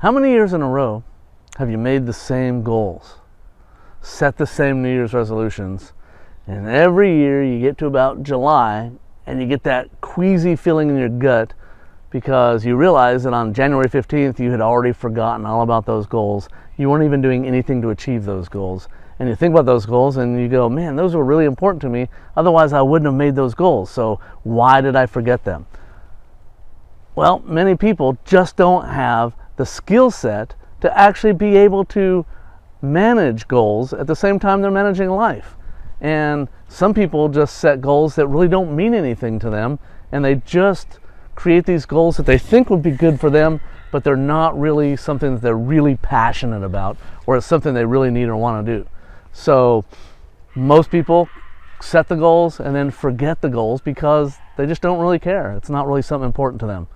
How many years in a row have you made the same goals, set the same New Year's resolutions, and every year you get to about July and you get that queasy feeling in your gut because you realize that on January 15th you had already forgotten all about those goals. You weren't even doing anything to achieve those goals. And you think about those goals and you go, man, those were really important to me. Otherwise I wouldn't have made those goals. So why did I forget them? Well, many people just don't have the skill set to actually be able to manage goals at the same time they're managing life. And some people just set goals that really don't mean anything to them, and they just create these goals that they think would be good for them, but they're not really something that they're really passionate about, or it's something they really need or want to do. So most people set the goals and then forget the goals because they just don't really care. It's not really something important to them.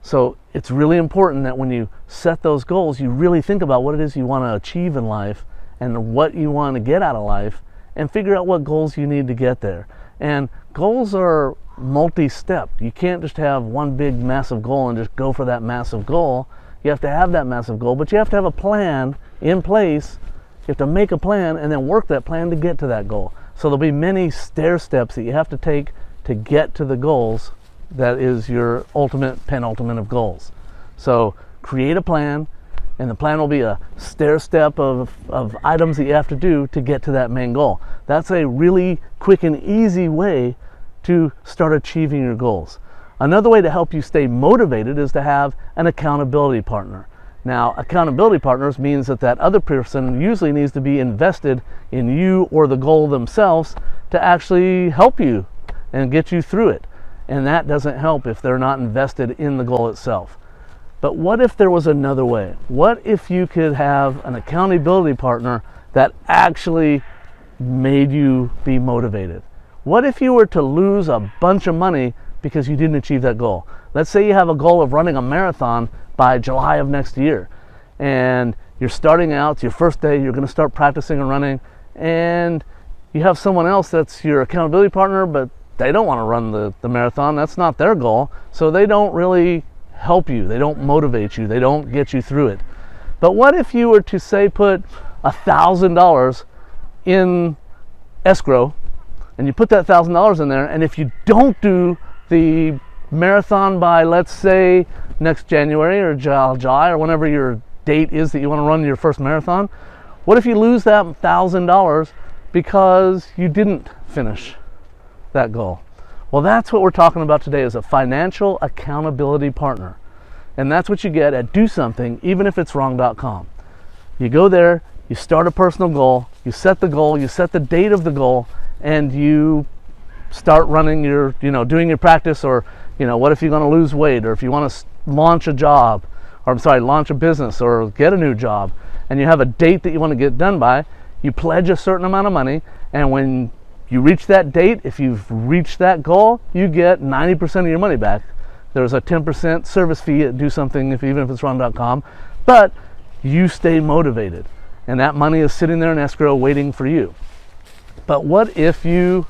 So it's really important that when you set those goals, you really think about what it is you want to achieve in life and what you want to get out of life, and figure out what goals you need to get there. And goals are multi-step. You can't just have one big massive goal and just go for that massive goal. You have to have that massive goal, but you have to have a plan in place. You have to make a plan and then work that plan to get to that goal. So there'll be many stair steps that you have to take to get to the goals. That is your ultimate, penultimate of goals. So create a plan, and the plan will be a stair step of items that you have to do to get to that main goal. That's a really quick and easy way to start achieving your goals. Another way to help you stay motivated is to have an accountability partner. Now, accountability partners means that other person usually needs to be invested in you or the goal themselves to actually help you and get you through it. And that doesn't help if they're not invested in the goal itself. But what if there was another way? What if you could have an accountability partner that actually made you be motivated? What if you were to lose a bunch of money because you didn't achieve that goal? Let's say you have a goal of running a marathon by July of next year, and you're starting out, it's your first day, you're going to start practicing and running, and you have someone else that's your accountability partner, but they don't want to run the marathon. That's not their goal. So they don't really help you. They don't motivate you. They don't get you through it. But what if you were to say put $1,000 in escrow, and you put that $1,000 in there, and if you don't do the marathon by, let's say, next January or July or whenever your date is that you want to run your first marathon, what if you lose that $1,000 because you didn't finish that goal? Well, that's what we're talking about today, is a financial accountability partner. And that's what you get at DoSomething-even-if-it's-wrong.com. You go there, you start a personal goal, you set the date of the goal, and you start running your, doing your practice, or, what if you're going to lose weight, or if you want to launch a business or get a new job, and you have a date that you want to get done by. You pledge a certain amount of money, and when you reach that date, if you've reached that goal, you get 90% of your money back. There's a 10% service fee at DoSomething-even-if-it's-wrong.com, but you stay motivated, and that money is sitting there in escrow waiting for you. But what if you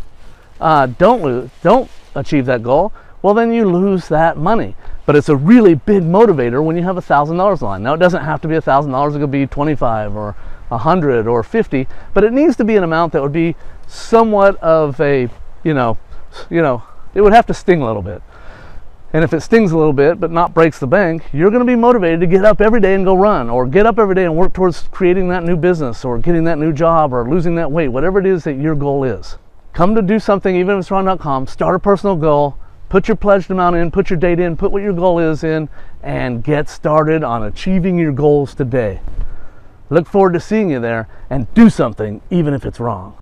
don't achieve that goal? Well, then you lose that money. But it's a really big motivator when you have $1,000 line. Now, it doesn't have to be $1,000. It could be 25 or 100 or 50, but it needs to be an amount that would be somewhat of a, it would have to sting a little bit. And if it stings a little bit but not breaks the bank, you're going to be motivated to get up every day and go run, or get up every day and work towards creating that new business, or getting that new job, or losing that weight, whatever it is that your goal is. Come to DoSomething-even-if-it's-wrong.com, start a personal goal, put your pledged amount in, put your date in, put what your goal is in, and get started on achieving your goals today. Look forward to seeing you there, and do something even if it's wrong.